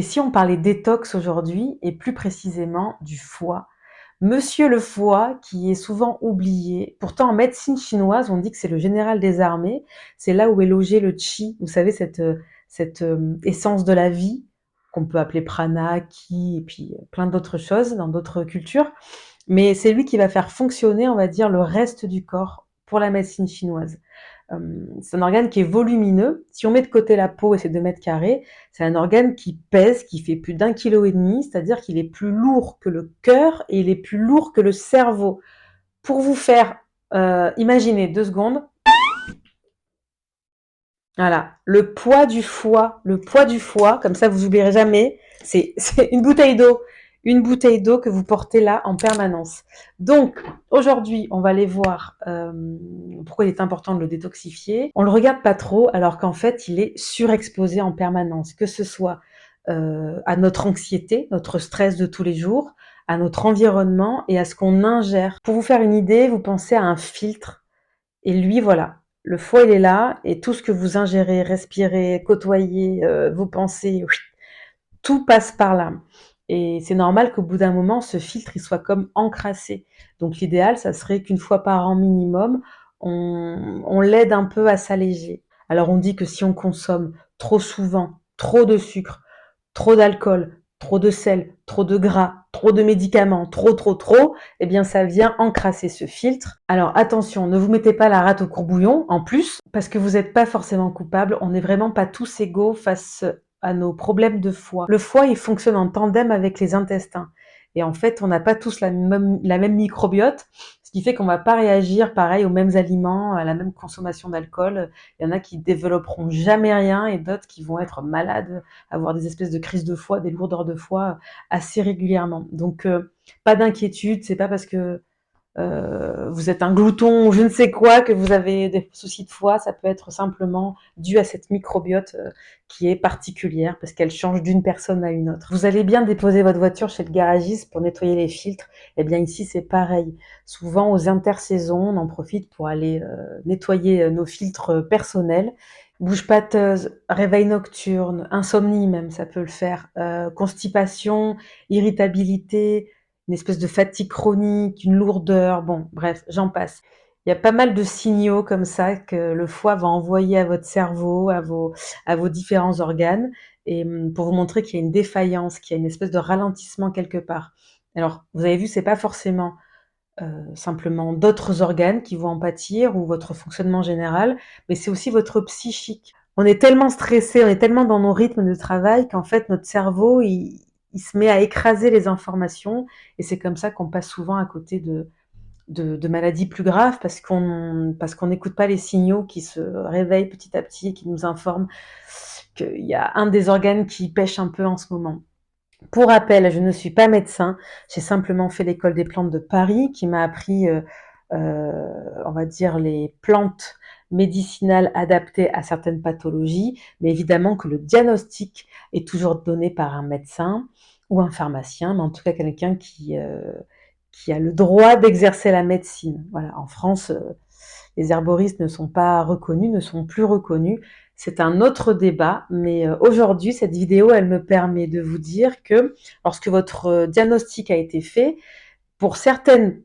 Et si on parlait détox aujourd'hui, et plus précisément du foie? Monsieur le foie, qui est souvent oublié. Pourtant, en médecine chinoise, on dit que c'est le général des armées. C'est là où est logé le qi. Vous savez, cette essence de la vie, qu'on peut appeler prana, ki, et puis plein d'autres choses dans d'autres cultures. Mais c'est lui qui va faire fonctionner, on va dire, le reste du corps pour la médecine chinoise. C'est un organe qui est volumineux. Si on met de côté la peau et ses 2 mètres carrés, c'est un organe qui pèse, qui fait plus d'1,5 kg, c'est-à-dire qu'il est plus lourd que le cœur et il est plus lourd que le cerveau. Pour vous faire imaginer 2 secondes, voilà, le poids du foie, comme ça vous oublierez jamais, c'est une bouteille d'eau que vous portez là en permanence. Donc aujourd'hui, on va aller voir pourquoi il est important de le détoxifier. On le regarde pas trop, alors qu'en fait, il est surexposé en permanence, que ce soit à notre anxiété, notre stress de tous les jours, à notre environnement et à ce qu'on ingère. Pour vous faire une idée, vous pensez à un filtre et lui, voilà, le foie, il est là et tout ce que vous ingérez, respirez, côtoyez, vos pensées, tout passe par là. Et c'est normal qu'au bout d'un moment, ce filtre, il soit comme encrassé. Donc l'idéal, ça serait qu'une fois par an minimum, on l'aide un peu à s'alléger. Alors on dit que si on consomme trop souvent, trop de sucre, trop d'alcool, trop de sel, trop de gras, trop de médicaments, trop, eh bien ça vient encrasser ce filtre. Alors attention, ne vous mettez pas la rate au courbouillon en plus, parce que vous n'êtes pas forcément coupable, on n'est vraiment pas tous égaux face à nos problèmes de foie. Le foie, il fonctionne en tandem avec les intestins. Et en fait, on n'a pas tous la même microbiote, ce qui fait qu'on va pas réagir pareil aux mêmes aliments, à la même consommation d'alcool. Il y en a qui développeront jamais rien et d'autres qui vont être malades, avoir des espèces de crises de foie, des lourdeurs de foie assez régulièrement. Donc, pas d'inquiétude, c'est pas parce que vous êtes un glouton ou je ne sais quoi que vous avez des soucis de foie, ça peut être simplement dû à cette microbiote qui est particulière parce qu'elle change d'une personne à une autre. Vous allez bien déposer votre voiture chez le garagiste pour nettoyer les filtres, et bien ici c'est pareil. Souvent aux intersaisons, on en profite pour aller nettoyer nos filtres personnels. Bouche pâteuse, réveil nocturne, insomnie même, ça peut le faire, constipation, irritabilité, une espèce de fatigue chronique, une lourdeur, bon, bref, j'en passe. Il y a pas mal de signaux comme ça que le foie va envoyer à votre cerveau, à vos différents organes, et pour vous montrer qu'il y a une défaillance, qu'il y a une espèce de ralentissement quelque part. Alors, vous avez vu, c'est pas forcément simplement d'autres organes qui vont en pâtir ou votre fonctionnement général, mais c'est aussi votre psychique. On est tellement stressé, on est tellement dans nos rythmes de travail qu'en fait notre cerveau il se met à écraser les informations et c'est comme ça qu'on passe souvent à côté de maladies plus graves parce qu'on n'écoute pas les signaux qui se réveillent petit à petit et qui nous informent qu'il y a un des organes qui pêche un peu en ce moment. Pour rappel, je ne suis pas médecin, j'ai simplement fait l'école des plantes de Paris qui m'a appris, on va dire, les plantes médicinales adaptées à certaines pathologies, mais évidemment que le diagnostic est toujours donné par un médecin ou un pharmacien, mais en tout cas quelqu'un qui a le droit d'exercer la médecine. Voilà, en France, les herboristes ne sont pas reconnus, ne sont plus reconnus. C'est un autre débat, mais aujourd'hui, cette vidéo, elle me permet de vous dire que lorsque votre diagnostic a été fait, pour certains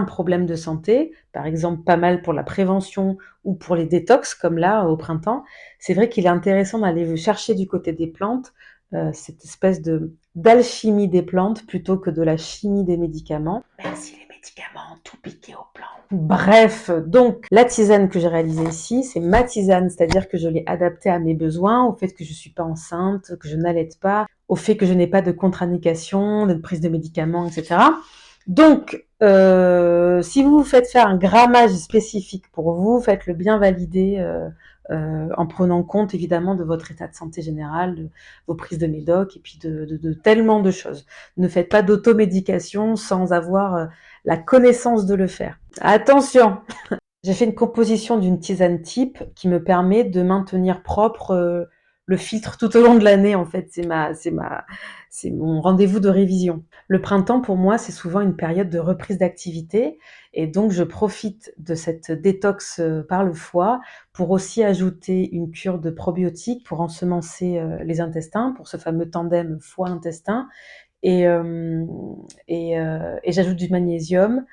problèmes de santé, par exemple pas mal pour la prévention ou pour les détox, comme là au printemps, c'est vrai qu'il est intéressant d'aller chercher du côté des plantes cette espèce d'alchimie des plantes plutôt que de la chimie des médicaments, même si les médicaments ont tout piqué aux plantes. Bref, donc la tisane que j'ai réalisée ici, c'est ma tisane, c'est-à-dire que je l'ai adaptée à mes besoins, au fait que je ne suis pas enceinte, que je n'allaite pas, au fait que je n'ai pas de contre-indication, de prise de médicaments, etc. Donc, si vous vous faites faire un grammage spécifique pour vous, faites-le bien valider en prenant compte évidemment de votre état de santé général, de vos prises de médoc et puis de tellement de choses. Ne faites pas d'automédication sans avoir la connaissance de le faire. Attention, j'ai fait une composition d'une tisane type qui me permet de maintenir propre le filtre tout au long de l'année, en fait. C'est mon rendez-vous de révision. Le printemps, pour moi, c'est souvent une période de reprise d'activité et donc je profite de cette détox par le foie pour aussi ajouter une cure de probiotiques pour ensemencer les intestins, pour ce fameux tandem foie-intestin et, et j'ajoute du magnésium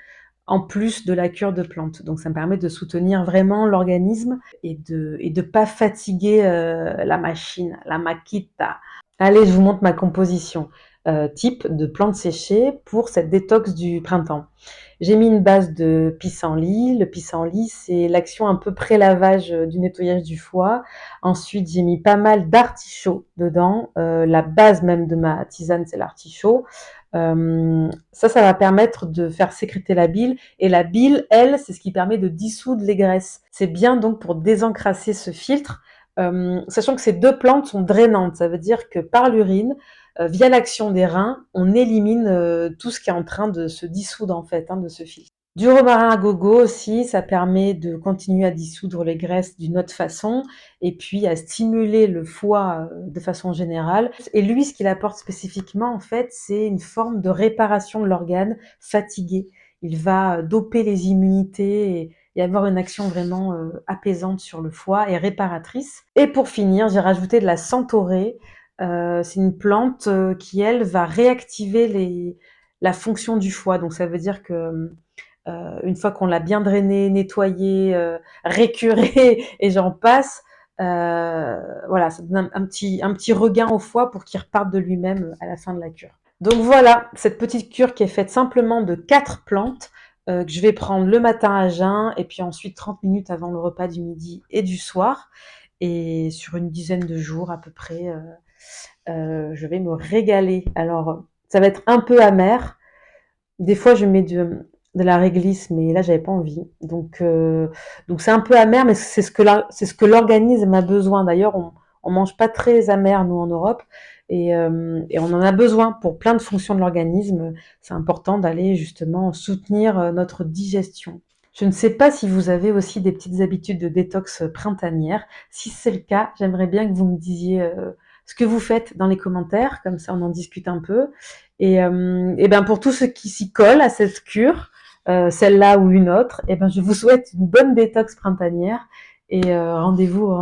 en plus de la cure de plantes. Donc ça me permet de soutenir vraiment l'organisme et de pas fatiguer la machine, la maquita. Allez, je vous montre ma composition type de plantes séchées pour cette détox du printemps. J'ai mis une base de pissenlit. Le pissenlit, c'est l'action un peu pré-lavage du nettoyage du foie. Ensuite, j'ai mis pas mal d'artichaut dedans. La base même de ma tisane, c'est l'artichaut. Ça va permettre de faire sécréter la bile. Et la bile, elle, c'est ce qui permet de dissoudre les graisses. C'est bien donc pour désencrasser ce filtre, sachant que ces deux plantes sont drainantes. Ça veut dire que par l'urine, via l'action des reins, on élimine tout ce qui est en train de se dissoudre en fait, de ce filtre. Du romarin à gogo aussi, ça permet de continuer à dissoudre les graisses d'une autre façon et puis à stimuler le foie de façon générale. Et lui, ce qu'il apporte spécifiquement, en fait, c'est une forme de réparation de l'organe fatigué. Il va doper les immunités et avoir une action vraiment apaisante sur le foie et réparatrice. Et pour finir, j'ai rajouté de la centaurée. C'est une plante qui, elle, va réactiver la fonction du foie. Donc ça veut dire que une fois qu'on l'a bien drainé, nettoyé, récuré et j'en passe, voilà, ça donne un petit regain au foie pour qu'il reparte de lui-même à la fin de la cure. Donc voilà, cette petite cure qui est faite simplement de 4 plantes que je vais prendre le matin à jeun et puis ensuite 30 minutes avant le repas du midi et du soir. Et sur une dizaine de jours à peu près, je vais me régaler. Alors, ça va être un peu amer. Des fois, je mets de la réglisse, mais là, j'avais pas envie. Donc c'est un peu amer, mais c'est ce que l'organisme a besoin. D'ailleurs, on mange pas très amer, nous, en Europe. Et on en a besoin pour plein de fonctions de l'organisme. C'est important d'aller justement soutenir notre digestion. Je ne sais pas si vous avez aussi des petites habitudes de détox printanière. Si c'est le cas, j'aimerais bien que vous me disiez ce que vous faites dans les commentaires, comme ça on en discute un peu. Et ben pour tous ceux qui s'y collent à cette cure, celle-là ou une autre, et ben je vous souhaite une bonne détox printanière et rendez-vous.